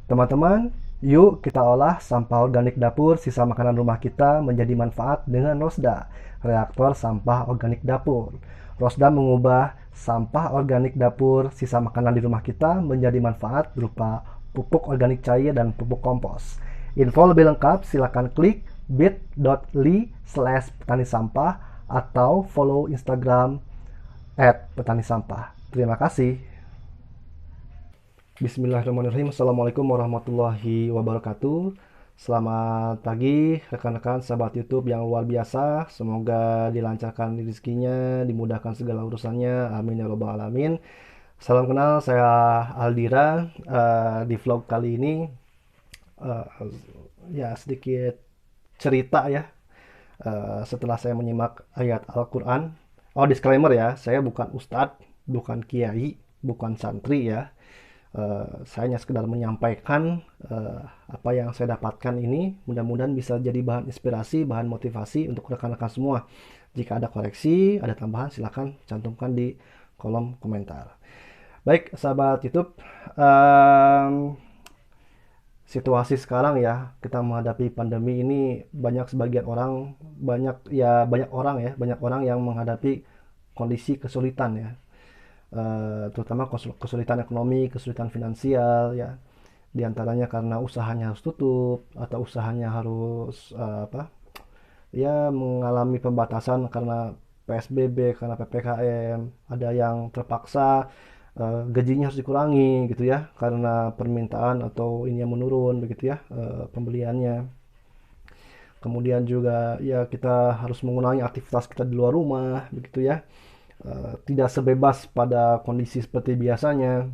Teman-teman, yuk kita olah sampah organik dapur sisa makanan rumah kita menjadi manfaat dengan Rosda, reaktor sampah organik dapur. Rosda mengubah sampah organik dapur sisa makanan di rumah kita menjadi manfaat berupa pupuk organik cair dan pupuk kompos. Info lebih lengkap silakan klik bit.ly/petani sampah atau follow Instagram @petani sampah. Terima kasih. Bismillahirrahmanirrahim. Assalamualaikum warahmatullahi wabarakatuh. Selamat pagi rekan-rekan sahabat YouTube yang luar biasa. Semoga dilancarkan rezekinya, dimudahkan segala urusannya. Amin ya robbal alamin. Salam kenal, saya Aldira. Di vlog kali ini eh, ya sedikit cerita ya. Setelah saya menyimak ayat Al-Quran. Oh, disclaimer ya, saya bukan ustadz, bukan kiai, bukan santri ya. Saya hanya sekedar menyampaikan apa yang saya dapatkan ini. Mudah-mudahan bisa jadi bahan inspirasi, bahan motivasi untuk rekan-rekan semua. Jika ada koreksi, ada tambahan, silahkan cantumkan di kolom komentar. Baik, sahabat YouTube, situasi sekarang ya, kita menghadapi pandemi ini banyak orang yang menghadapi kondisi kesulitan ya. Terutama kesulitan ekonomi, kesulitan finansial ya. Di antaranya karena usahanya harus tutup atau usahanya harus ya mengalami pembatasan karena PSBB, karena PPKM. Ada yang terpaksa gajinya harus dikurangi gitu ya karena permintaan atau ini yang menurun begitu ya, pembeliannya. Kemudian juga ya kita harus mengurangi aktivitas kita di luar rumah begitu ya. Tidak sebebas pada kondisi seperti biasanya,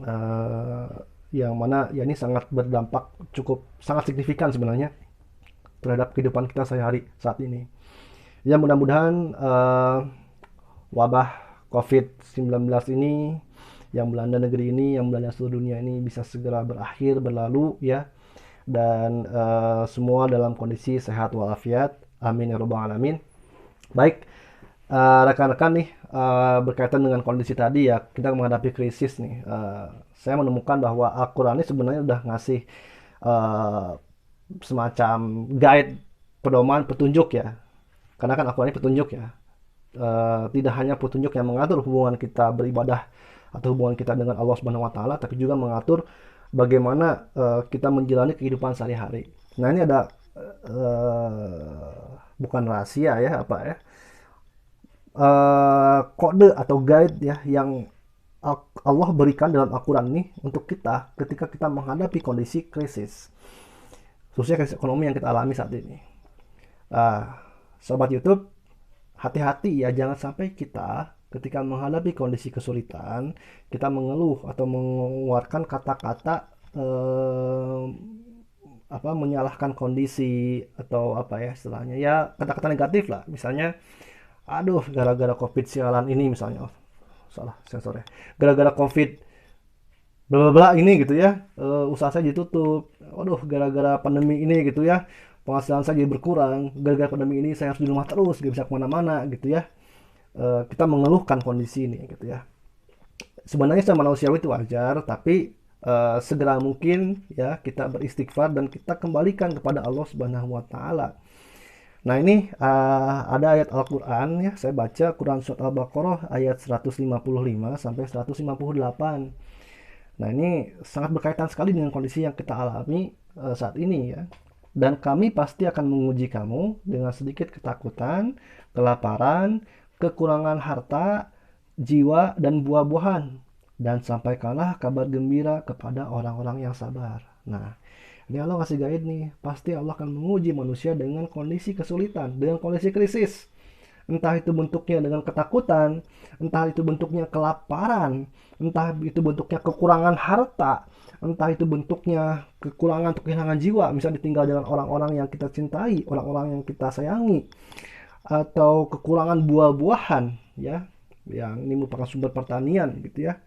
uh, yang mana ya ini sangat berdampak cukup sangat signifikan sebenarnya terhadap kehidupan kita sehari-hari saat ini. Ya mudah-mudahan wabah COVID-19 ini yang melanda negeri ini, yang melanda seluruh dunia ini bisa segera berakhir, berlalu ya, dan semua dalam kondisi sehat walafiat. Amin ya robbal alamin. Baik, rekan-rekan nih, berkaitan dengan kondisi tadi ya, kita menghadapi krisis nih. Saya menemukan bahwa Al-Quran ini sebenarnya udah ngasih uh, semacam guide, pedoman, petunjuk ya. Karena kan Al-Quran ini petunjuk ya. Tidak hanya petunjuk yang mengatur hubungan kita beribadah atau hubungan kita dengan Allah Subhanahu wa taala, tapi juga mengatur bagaimana kita menjalani kehidupan sehari-hari. Nah, ini ada bukan rahasia ya, apa ya? Kode atau guide ya yang Allah berikan dalam Al-Quran ini untuk kita ketika kita menghadapi kondisi krisis, khususnya krisis ekonomi yang kita alami saat ini. Sobat YouTube, hati-hati ya, jangan sampai kita ketika menghadapi kondisi kesulitan kita mengeluh atau mengeluarkan kata-kata menyalahkan kondisi atau apa ya istilahnya ya, kata-kata negatif lah, misalnya aduh gara-gara covid sialan ini misalnya, oh, salah sensor ya, gara-gara covid bla bla ini gitu ya, usaha saya ditutup, waduh gara-gara pandemi ini gitu ya, penghasilan saya jadi berkurang, gara-gara pandemi ini saya harus di rumah terus gak bisa kemana-mana gitu ya. Kita mengeluhkan kondisi ini gitu ya. Sebenarnya secara manusiawi itu wajar, tapi segera mungkin ya kita beristighfar dan kita kembalikan kepada Allah Subhanahu wa taala. Nah, ini ada ayat Al-Qur'an ya, saya baca Quran surat Al-Baqarah ayat 155 sampai 158. Nah, ini sangat berkaitan sekali dengan kondisi yang kita alami saat ini ya. Dan kami pasti akan menguji kamu dengan sedikit ketakutan, kelaparan, kekurangan harta, jiwa, dan buah-buahan. Dan sampaikanlah kabar gembira kepada orang-orang yang sabar. Nah, ini Allah ngasih guide nih. Pasti Allah akan menguji manusia dengan kondisi kesulitan, dengan kondisi krisis. Entah itu bentuknya dengan ketakutan, entah itu bentuknya kelaparan, entah itu bentuknya kekurangan harta, entah itu bentuknya kekurangan atau kehilangan jiwa, misalnya ditinggal dengan orang-orang yang kita cintai, orang-orang yang kita sayangi, atau kekurangan buah-buahan ya, yang ini merupakan sumber pertanian gitu ya.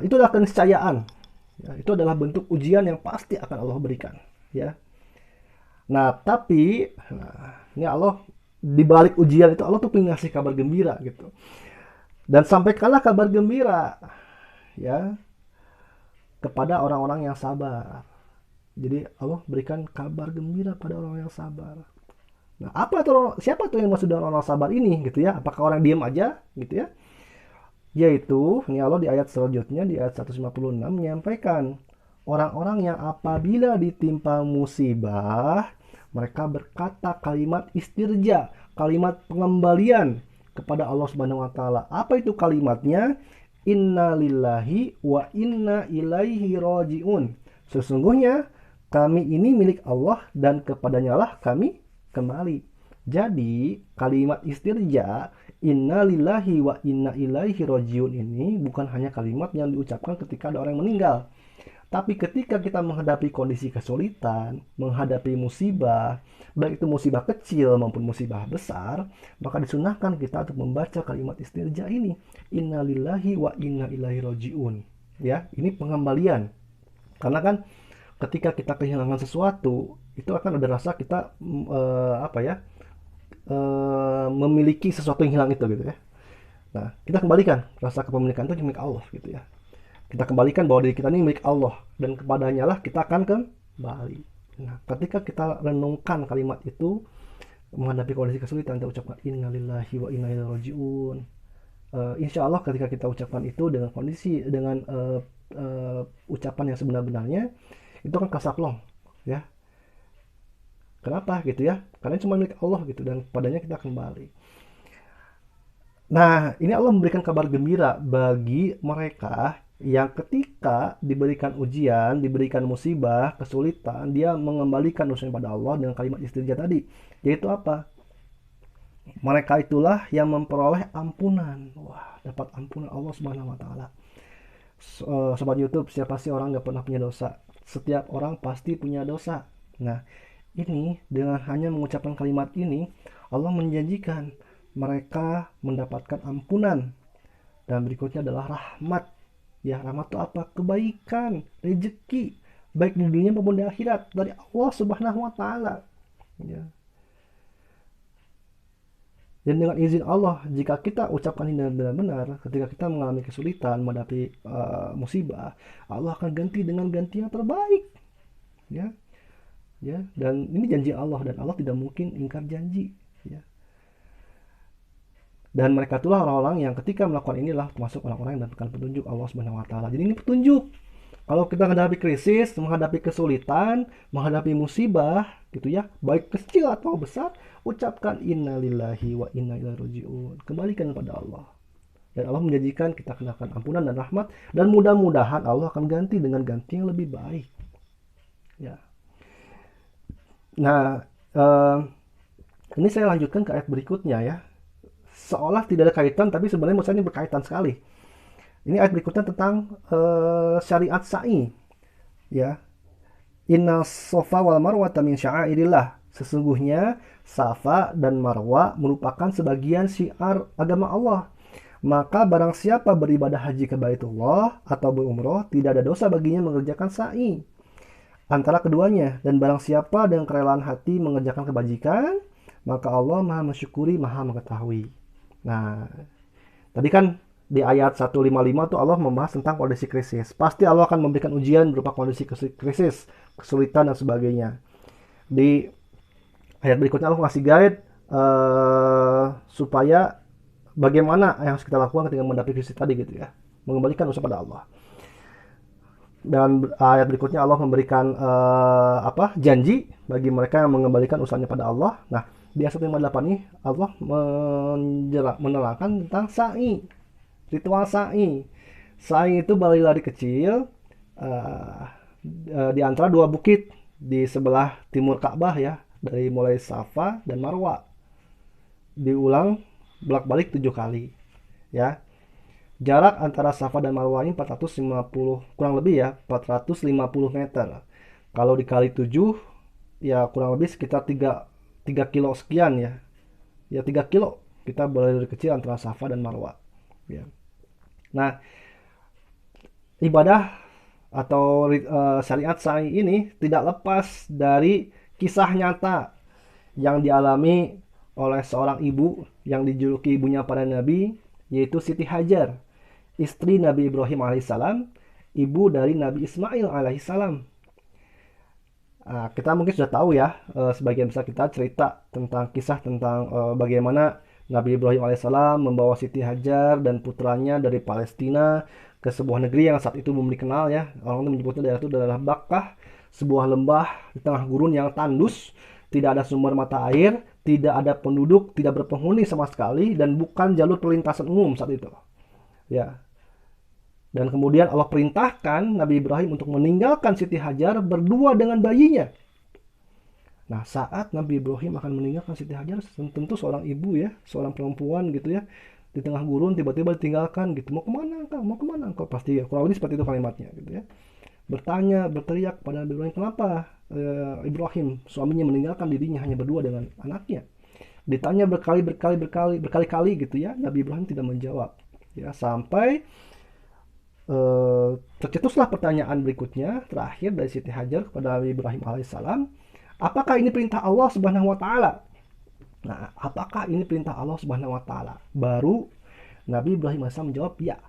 Itu adalah keniscayaan ya, itu adalah bentuk ujian yang pasti akan Allah berikan ya. Nah, tapi ini Allah di balik ujian itu Allah tuh pengen ngasih kabar gembira gitu. Dan sampaikanlah kabar gembira ya kepada orang-orang yang sabar. Jadi Allah berikan kabar gembira pada orang yang sabar. Nah, siapa tuh yang maksud dengan orang sabar ini gitu ya? Apakah orang diam aja gitu ya? Yaitu, ini Allah di ayat selanjutnya di ayat 156 menyampaikan orang-orang yang apabila ditimpa musibah, mereka berkata kalimat istirja, kalimat pengembalian kepada Allah Subhanahu wa taala. Apa itu kalimatnya? Inna lillahi wa inna ilaihi rajiun. Sesungguhnya kami ini milik Allah dan kepadanya lah kami kembali. Jadi kalimat istirja inna lillahi wa inna ilaihi rajiun ini bukan hanya kalimat yang diucapkan ketika ada orang yang meninggal, tapi ketika kita menghadapi kondisi kesulitan, menghadapi musibah, baik itu musibah kecil maupun musibah besar, maka disunahkan kita untuk membaca kalimat istirja ini, inna lillahi wa inna ilaihi rajiun. Ya, ini pengembalian. Karena kan ketika kita kehilangan sesuatu, itu akan ada rasa kita memiliki sesuatu yang hilang itu gitu ya. Nah, kita kembalikan rasa kepemilikan itu milik Allah gitu ya. Kita kembalikan bahwa diri kita ini milik Allah dan kepadanya lah kita akan kembali. Nah, ketika kita renungkan kalimat itu menghadapi kondisi kesulitan, kita ucapkan innalillahi wa inna ilaihi rajiun. Insya Allah ketika kita ucapkan itu dengan kondisi dengan ucapan yang sebenar-benarnya, itu kan kasaplong ya. Kenapa gitu ya? Karena cuma milik Allah gitu dan padanya kita kembali. Nah, ini Allah memberikan kabar gembira bagi mereka yang ketika diberikan ujian, diberikan musibah, kesulitan, dia mengembalikan dosanya pada Allah dengan kalimat istirja tadi. Yaitu apa? Mereka itulah yang memperoleh ampunan. Wah, dapat ampunan Allah Subhanahu wa taala. Sobat YouTube, siapa sih orang nggak pernah punya dosa? Setiap orang pasti punya dosa. Nah, ini dengan hanya mengucapkan kalimat ini, Allah menjanjikan mereka mendapatkan ampunan. Dan berikutnya adalah rahmat. Ya, rahmat itu apa? Kebaikan, rezeki, baik di dunia maupun di akhirat dari Allah Subhanahu wa taala. Ya. Dan dengan izin Allah, jika kita ucapkan ini dengan benar-benar, ketika kita mengalami kesulitan, menghadapi musibah, Allah akan ganti dengan ganti yang terbaik. Ya. Ya, dan ini janji Allah dan Allah tidak mungkin ingkar janji, ya. Dan mereka itulah orang-orang yang ketika melakukan inilah termasuk orang-orang yang mendapatkan petunjuk Allah Subhanahu wa taala. Jadi ini petunjuk. Kalau kita menghadapi krisis, menghadapi kesulitan, menghadapi musibah gitu ya, baik kecil atau besar, ucapkan innalillahi wa inna ilaihi rajiun. Kembalikan kepada Allah. Dan Allah menjanjikan kita kenakan ampunan dan rahmat dan mudah-mudahan Allah akan ganti dengan ganti yang lebih baik. Ya. Nah, ini saya lanjutkan ke ayat berikutnya ya. Seolah tidak ada kaitan, tapi sebenarnya maksudnya berkaitan sekali. Ini ayat berikutnya tentang syariat sa'i. Ya. Inna sofa wal marwata min sya'airillah. Sesungguhnya Safa dan Marwa merupakan sebagian syiar agama Allah. Maka barang siapa beribadah haji ke Baitullah atau berumroh, tidak ada dosa baginya mengerjakan sa'i antara keduanya, dan barang siapa dengan kerelaan hati mengerjakan kebajikan, maka Allah Maha mensyukuri, Maha mengetahui. Nah, tadi kan di ayat 155 tuh Allah membahas tentang kondisi krisis. Pasti Allah akan memberikan ujian berupa kondisi krisis, kesulitan dan sebagainya. Di ayat berikutnya Allah ngasih guide supaya bagaimana yang harus kita lakukan ketika menghadapi krisis tadi gitu ya. Mengembalikan usaha pada Allah. Dan ayat berikutnya Allah memberikan janji bagi mereka yang mengembalikan usahanya pada Allah. Nah, di ayat 158 ini Allah menerangkan tentang sa'i, ritual sa'i. Sa'i itu berlari kecil di antara dua bukit di sebelah timur Ka'bah ya, dari mulai Safa dan Marwa. Diulang bolak-balik 7 kali ya. Jarak antara Safa dan Marwah ini 450 kurang lebih ya, 450 meter. Kalau dikali 7 ya kurang lebih sekitar 3 kilo sekian ya. Ya 3 kilo kita berlari kecil antara Safa dan Marwah. Ya. Nah, ibadah atau syariat sa'i ini tidak lepas dari kisah nyata yang dialami oleh seorang ibu yang dijuluki ibunya para nabi, yaitu Siti Hajar, istri Nabi Ibrahim alaihissalam, ibu dari Nabi Ismail alaihissalam. Nah, kita mungkin sudah tahu ya, sebagian besar kita cerita tentang kisah tentang bagaimana Nabi Ibrahim alaihissalam membawa Siti Hajar dan putranya dari Palestina ke sebuah negeri yang saat itu belum dikenal ya. Orang itu menyebutnya daerah itu adalah Bakkah, sebuah lembah di tengah gurun yang tandus, tidak ada sumber mata air, tidak ada penduduk, tidak berpenghuni sama sekali, dan bukan jalur perlintasan umum saat itu. Ya, dan kemudian Allah perintahkan Nabi Ibrahim untuk meninggalkan Siti Hajar berdua dengan bayinya. Nah, saat Nabi Ibrahim akan meninggalkan Siti Hajar, tentu seorang ibu ya, seorang perempuan gitu ya, di tengah gurun tiba-tiba ditinggalkan gitu. Mau kemana engkau? Mau kemana engkau? Pasti ya, kurang lebih seperti itu kalimatnya gitu ya. Bertanya, berteriak kepada Nabi Ibrahim, kenapa Ibrahim, suaminya, meninggalkan dirinya hanya berdua dengan anaknya? Ditanya berkali-kali gitu ya, Nabi Ibrahim tidak menjawab. Ya, sampai tercetuslah pertanyaan berikutnya terakhir dari Siti Hajar kepada Nabi Ibrahim alaihissalam, apakah ini perintah Allah Subhanahu wa taala? Nah, apakah ini perintah Allah Subhanahu wa taala? Baru Nabi Ibrahim alaihissalam menjawab, ya,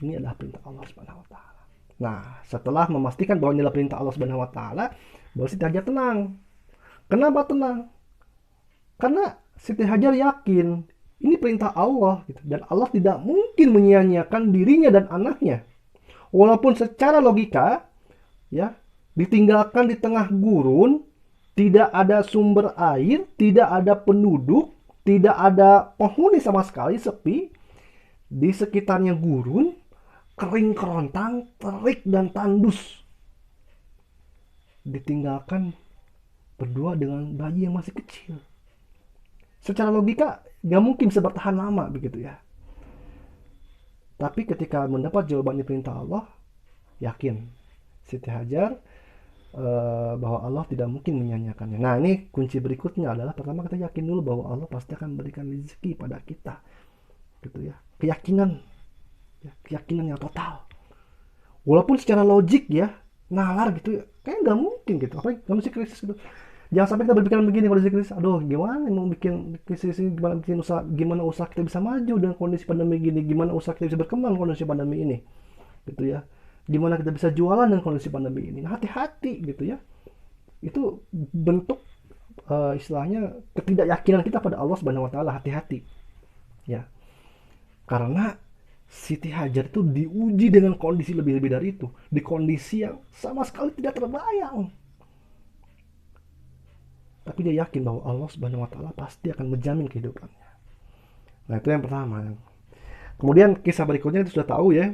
ini adalah perintah Allah Subhanahu wa taala. Nah, setelah memastikan bahwa ini adalah perintah Allah Subhanahu wa taala, baru Siti Hajar tenang. Kenapa tenang? Karena Siti Hajar yakin ini perintah Allah gitu, dan Allah tidak mungkin menyia-nyiakan dirinya dan anaknya. Walaupun secara logika ya, ditinggalkan di tengah gurun, tidak ada sumber air, tidak ada penduduk, tidak ada penghuni sama sekali, sepi. Di sekitarnya gurun, kering kerontang, terik dan tandus. Ditinggalkan berdua dengan bayi yang masih kecil. Secara logika gak mungkin bisa bertahan lama begitu ya. Tapi ketika mendapat jawaban di perintah Allah, yakin Siti Hajar bahwa Allah tidak mungkin menyanyiakannya. Nah, ini kunci berikutnya adalah pertama kita yakin dulu bahwa Allah pasti akan memberikan rezeki pada kita, gitu ya. Keyakinan yang total. Walaupun secara logik ya, nalar gitu, kayak nggak mungkin gitu. Apa kondisi krisis gitu. Jangan sampai kita berpikiran begini, kondisi krisis, aduh gimana mau bikin krisis ini, gimana usaha kita bisa maju dengan kondisi pandemi gini, gimana usaha kita bisa berkembang kondisi pandemi ini, gitu ya. Gimana kita bisa jualan dengan kondisi pandemi ini. Nah, hati-hati gitu ya. Itu bentuk istilahnya ketidakyakinan kita pada Allah Subhanahu wa taala, hati-hati. Ya. Karena Siti Hajar itu diuji dengan kondisi lebih-lebih dari itu, di kondisi yang sama sekali tidak terbayang. Tapi dia yakin bahwa Allah Subhanahu wa taala pasti akan menjamin kehidupannya. Nah, itu yang pertama. Kemudian kisah berikutnya itu sudah tahu ya,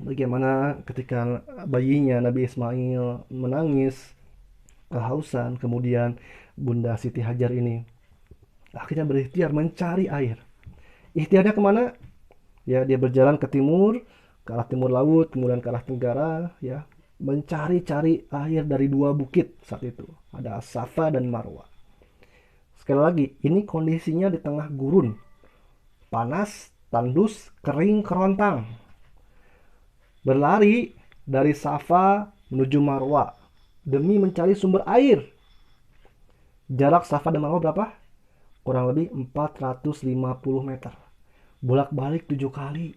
bagaimana ketika bayinya Nabi Ismail menangis kehausan, kemudian Bunda Siti Hajar ini akhirnya berikhtiar mencari air. Ikhtiarnya kemana? Ya, dia berjalan ke timur, ke arah timur laut, kemudian ke arah tenggara, ya, mencari-cari air dari dua bukit saat itu. Ada Safa dan Marwa. Sekali lagi, ini kondisinya di tengah gurun, panas, tandus, kering kerontang. Berlari dari Safa menuju Marwa demi mencari sumber air. Jarak Safa dan Marwa berapa? Kurang lebih 450 meter. Bolak-balik 7 kali.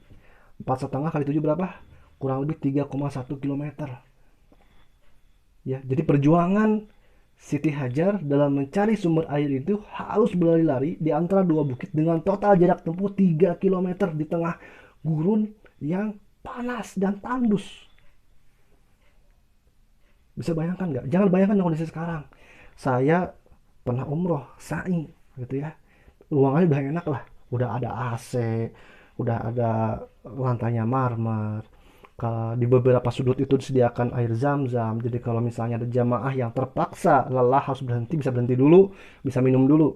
4,5 kali 7 berapa? Kurang lebih 3,1 kilometer. Ya, jadi perjuangan Siti Hajar dalam mencari sumber air itu harus berlari-lari di antara dua bukit dengan total jarak tempuh 3 km di tengah gurun yang panas dan tandus. Bisa bayangkan nggak? Jangan bayangkan kondisi sekarang. Saya pernah umroh, sa'i gitu ya. Ruangannya udah enak lah. Udah ada AC, udah ada lantainya marmer. Di beberapa sudut itu disediakan air zam-zam. Jadi kalau misalnya ada jamaah yang terpaksa lelah harus berhenti, bisa berhenti dulu, bisa minum dulu.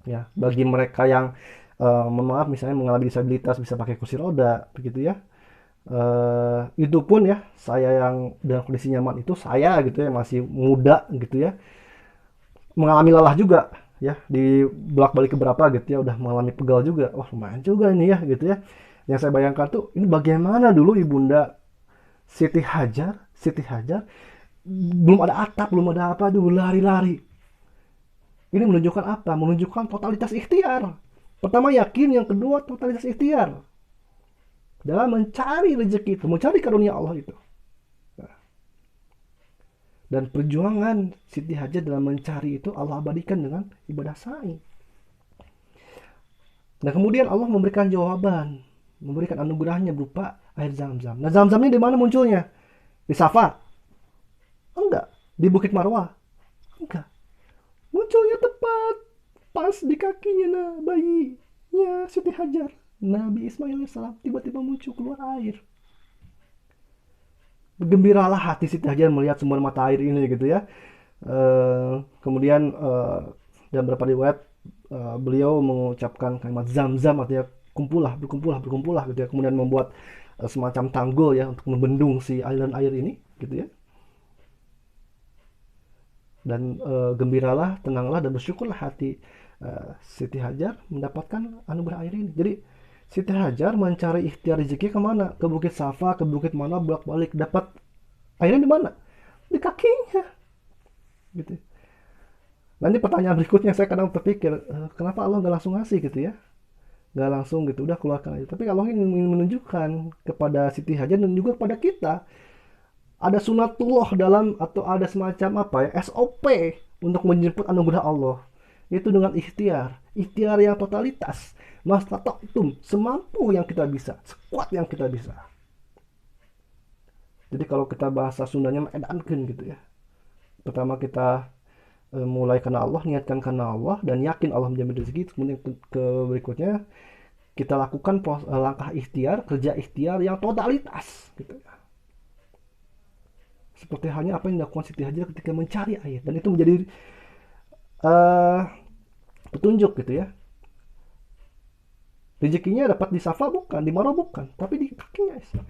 Ya, bagi mereka yang mohon maaf misalnya mengalami disabilitas bisa pakai kursi roda, begitu ya. Itu pun ya, saya yang dalam kondisi nyaman itu, saya gitu ya, masih muda gitu ya, mengalami lelah juga ya, di bolak-balik keberapa gitu ya, udah mengalami pegal juga. Wah, lumayan juga ini ya gitu ya. Yang saya bayangkan tuh, ini bagaimana dulu Ibunda Siti Hajar belum ada atap, belum ada apa, dulu lari-lari. Ini menunjukkan apa? Menunjukkan totalitas ikhtiar. Pertama yakin, yang kedua totalitas ikhtiar dalam mencari rezeki itu, mencari karunia Allah itu. Dan perjuangan Siti Hajar dalam mencari itu Allah abadikan dengan ibadah sa'i. Dan kemudian Allah memberikan jawaban, memberikan anugerahnya berupa air Zam-Zam. Nah, Zam-Zam ini di mana munculnya? Di Safa? Enggak. Di Bukit Marwah? Enggak. Munculnya tepat pas di kakinya bayinya Siti Hajar. Nabi Ismail AS tiba-tiba muncul keluar air. Bergembiralah hati Siti Hajar melihat sumber mata air ini gitu ya. Kemudian dalam beberapa riwayat beliau mengucapkan kalimat Zam-Zam, artinya berkumpullah gitu ya. Kemudian membuat semacam tanggul ya untuk membendung si aliran air ini gitu ya. Dan gembiralah, tenanglah dan bersyukurlah hati Siti Hajar mendapatkan anugerah air ini. Jadi Siti Hajar mencari ikhtiar rezeki kemana? Ke Bukit Safa, ke Bukit mana, bolak-balik. Dapat airnya di mana? Di kakinya. Gitu. Nanti pertanyaan berikutnya saya kadang terpikir, kenapa Allah nggak langsung ngasih gitu ya? Nggak langsung gitu, udah keluarkan aja. Tapi Allah ingin menunjukkan kepada Siti Hajar dan juga kepada kita, ada sunatullah dalam, atau ada semacam apa ya, SOP untuk menjemput anugerah Allah. Itu dengan ikhtiar yang totalitas. Mastata'tum, semampu yang kita bisa, sekuat yang kita bisa. Jadi kalau kita bahasa Sundanya edankeun gitu ya. Pertama kita mulai karena Allah, niatkan karena Allah dan yakin Allah menjamin rezeki. Kemudian ke berikutnya kita lakukan langkah ikhtiar, kerja ikhtiar yang totalitas gitu ya. Seperti halnya apa yang dilakukan Siti Hajar ketika mencari air, dan itu menjadi petunjuk gitu ya. Rezekinya dapat di Safa bukan, di Marwah bukan, tapi di kakinya Islam.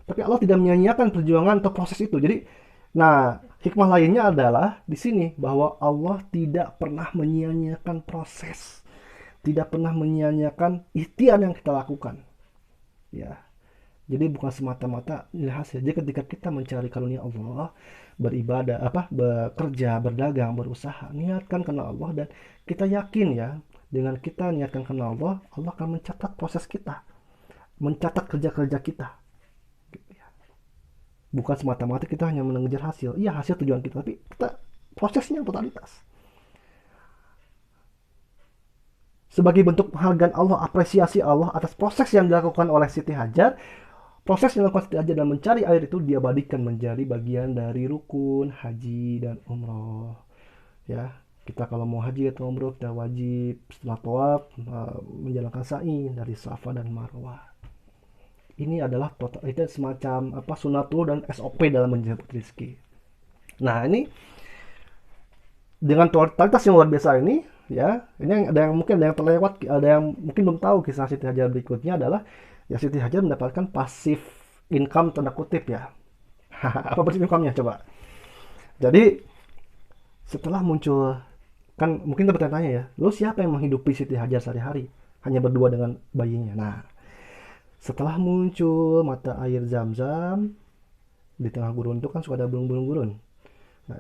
Tapi Allah tidak menyia-nyiakan perjuangan atau proses itu. Jadi, nah, hikmah lainnya adalah di sini bahwa Allah tidak pernah menyia-nyiakan proses, tidak pernah menyia-nyiakan ikhtiar yang kita lakukan. Ya. Jadi bukan semata-mata nilai hasil. Jadi ketika kita mencari karunia Allah, beribadah, bekerja, berdagang, berusaha, niatkan karena Allah, dan kita yakin ya, dengan kita niatkan karena Allah, Allah akan mencatat proses kita, mencatat kerja-kerja kita. Bukan semata-mata kita hanya mengejar hasil. Iya, hasil tujuan kita, tapi kita prosesnya totalitas. Sebagai bentuk penghargaan Allah, apresiasi Allah atas proses yang dilakukan oleh Siti Hajar, proses yang dilakukan Siti Hajar dalam mencari air itu diabadikan menjadi bagian dari rukun haji dan umroh. Ya, kita kalau mau haji atau umroh kita wajib setelah tawaf menjalankan sa'i dari Safa dan Marwah. Ini adalah total, itu semacam sunatul dan SOP dalam menjemput rezeki. Nah, ini dengan totalitas yang luar biasa ini ya, ini mungkin ada yang terlewat, ada yang mungkin belum tahu kisah Siti Hajar berikutnya adalah ya Siti Hajar mendapatkan pasif income tanda kutip ya. Apa pasif income-nya coba? Jadi setelah muncul, kan mungkin kita bertanya ya, lalu siapa yang menghidupi Siti Hajar sehari-hari? Hanya berdua dengan bayinya. Nah, setelah muncul mata air Zam-Zam di tengah gurun itu kan suka ada burung-burung gurun. Nah,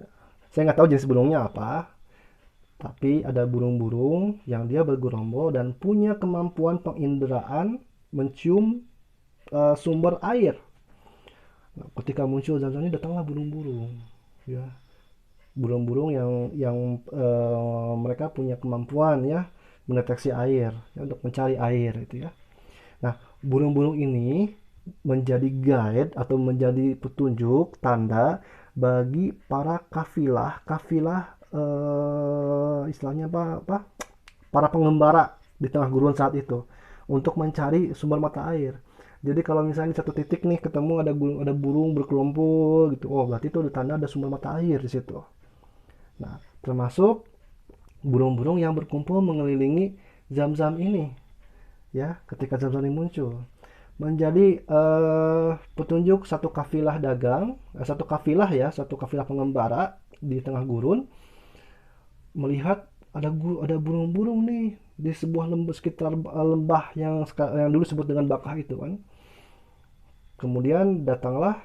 saya nggak tahu jenis burungnya apa, tapi ada burung-burung yang dia bergerombol dan punya kemampuan penginderaan mencium sumber air. Nah, ketika muncul Zam-Zam ini datanglah burung-burung, ya, burung-burung yang mereka punya kemampuan ya mendeteksi air ya, untuk mencari air itu ya. Nah, burung-burung ini menjadi guide atau menjadi petunjuk tanda bagi para kafilah istilahnya para pengembara di tengah gurun saat itu untuk mencari sumber mata air. Jadi kalau misalnya di satu titik nih ketemu ada burung berkelompok gitu, oh berarti itu ada tanda ada sumber mata air di situ. Nah, termasuk burung-burung yang berkumpul mengelilingi Zam-Zam ini ya, ketika Zam-Zam ini muncul menjadi petunjuk satu kafilah dagang, satu kafilah pengembara di tengah gurun melihat ada burung-burung nih di sebuah sekitar lembah yang dulu disebut dengan Bakah itu kan. Kemudian datanglah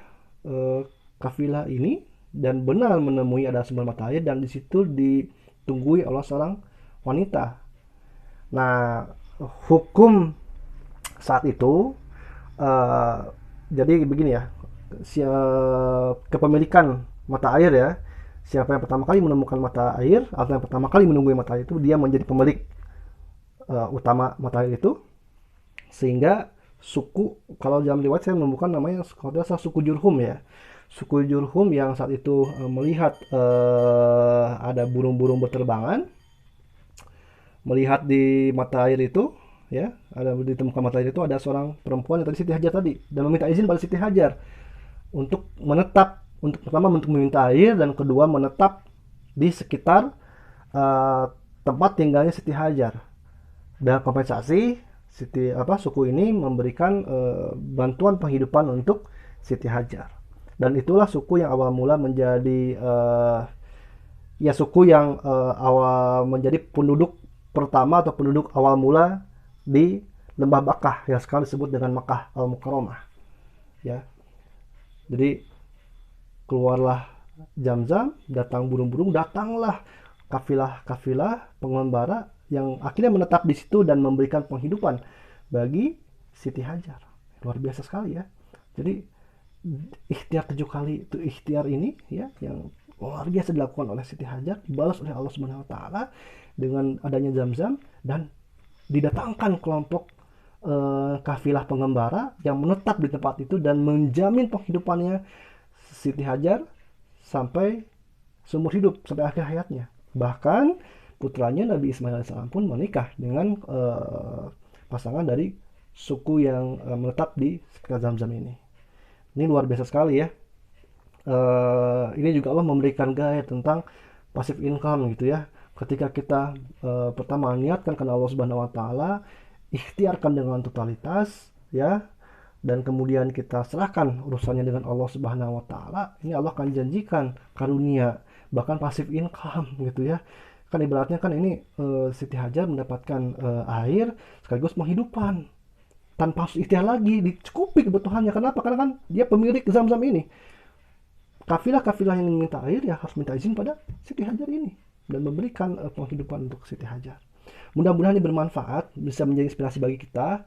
kafilah ini dan benar menemui ada sumber mata air, dan di situ ditunggui oleh seorang wanita. Nah, hukum saat itu jadi begini ya, kepemilikan mata air ya. Siapa yang pertama kali menemukan mata air atau yang pertama kali menunggui mata air itu, dia menjadi pemilik utama mata air itu. Sehingga suku, kalau dalam riwayat saya menemukan namanya kalau tidak salah suku Jurhum ya. Suku Jurhum yang saat itu melihat ada burung-burung berterbangan, melihat di mata air itu ya, ada ditemukan mata air itu ada seorang perempuan yang tadi Siti Hajar tadi, dan meminta izin pada Siti Hajar untuk menetap, untuk pertama untuk meminta air, dan kedua menetap di sekitar tempat tinggalnya Siti Hajar. Dan kompensasi suku ini memberikan bantuan penghidupan untuk Siti Hajar. Dan itulah suku yang awal mula menjadi ya suku yang awal menjadi penduduk pertama atau penduduk awal mula di Lembah Bakah yang sekarang disebut dengan Makkah Al-Mukarramah ya. Jadi keluarlah Zamzam, datang burung-burung, datanglah kafilah-kafilah pengembara yang akhirnya menetap di situ dan memberikan penghidupan bagi Siti Hajar. Luar biasa sekali ya. Jadi ikhtiar 7 kali itu ikhtiar ini ya, yang luar biasa dilakukan oleh Siti Hajar, dibalas oleh Allah Subhanahu wa taala dengan adanya Zamzam, dan didatangkan kelompok kafilah pengembara yang menetap di tempat itu dan menjamin penghidupannya Siti Hajar sampai seumur hidup, sampai akhir hayatnya. Bahkan putranya Nabi Ismail AS pun menikah dengan pasangan dari suku yang menetap di sekitar Zamzam ini. Ini luar biasa sekali ya. Ini juga Allah memberikan gaya tentang passive income gitu ya. Ketika kita pertama niatkan karena Allah Subhanahu wa taala, ikhtiarkan dengan totalitas ya, dan kemudian kita serahkan urusannya dengan Allah Subhanahu wa taala, ini Allah akan janjikan karunia, bahkan passive income gitu ya. Kan ibaratnya kan ini Siti Hajar mendapatkan air sekaligus penghidupan tanpa harus ikhtiar lagi, dicukupi kebutuhannya. Kenapa? Karena kan dia pemilik Zamzam ini. Kafilah-kafilah yang minta air ya harus minta izin pada Siti Hajar ini dan memberikan penghidupan untuk Siti Hajar. Mudah-mudahan ini bermanfaat, bisa menjadi inspirasi bagi kita.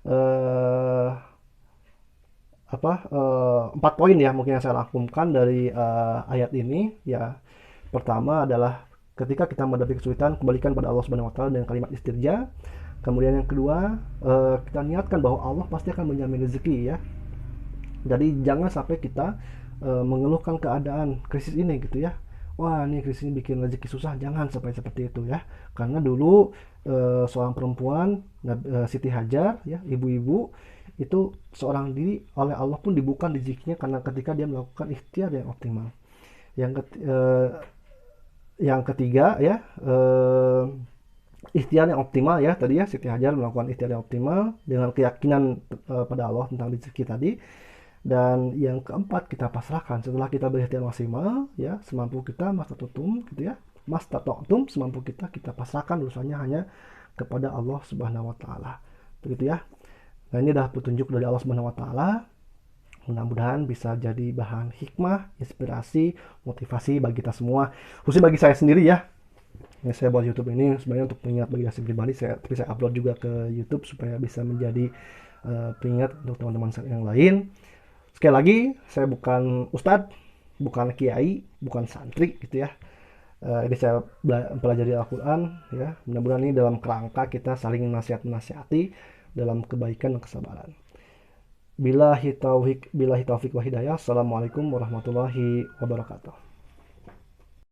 4 poin ya mungkin yang saya rangkumkan dari ayat ini ya. Pertama adalah ketika kita menghadapi kesulitan, kembalikan pada Allah Subhanahu wa taala dengan kalimat istirja. Kemudian yang kedua, kita niatkan bahwa Allah pasti akan menjamin rezeki ya. Jadi jangan sampai kita mengeluhkan keadaan krisis ini gitu ya. Wah, ini krisis ini bikin rezeki susah, jangan sampai seperti itu ya. Karena dulu seorang perempuan Siti Hajar ya, ibu-ibu itu seorang diri oleh Allah pun dibuka rezekinya karena ketika dia melakukan ikhtiar yang optimal. Yang ketiga ya, ikhtiar yang optimal ya tadi ya, Siti Hajar melakukan ikhtiar yang optimal dengan keyakinan pada Allah tentang rezeki tadi. Dan yang keempat, kita pasrahkan setelah kita berikhtiar maksimal ya, semampu kita, mastata'tum gitu ya, mastata'tum semampu kita, kita pasrahkan urusannya hanya kepada Allah Subhanahu wa taala. Begitu ya. Nah, ini adalah petunjuk dari Allah Subhanahu wa taala. Mudah-mudahan bisa jadi bahan hikmah, inspirasi, motivasi bagi kita semua, khususnya bagi saya sendiri ya. Ini saya buat YouTube ini sebenarnya untuk pengingat bagi saya pribadi, tapi saya upload juga ke YouTube supaya bisa menjadi pengingat untuk teman-teman yang lain. Sekali lagi, saya bukan ustadz, bukan kiai, bukan santri gitu ya. Ini saya pelajari Al-Quran ya. Mudah-mudahan ini dalam kerangka kita saling menasihati dalam kebaikan dan kesabaran. Billahi taufiq wa hidayah. Assalamualaikum warahmatullahi wabarakatuh.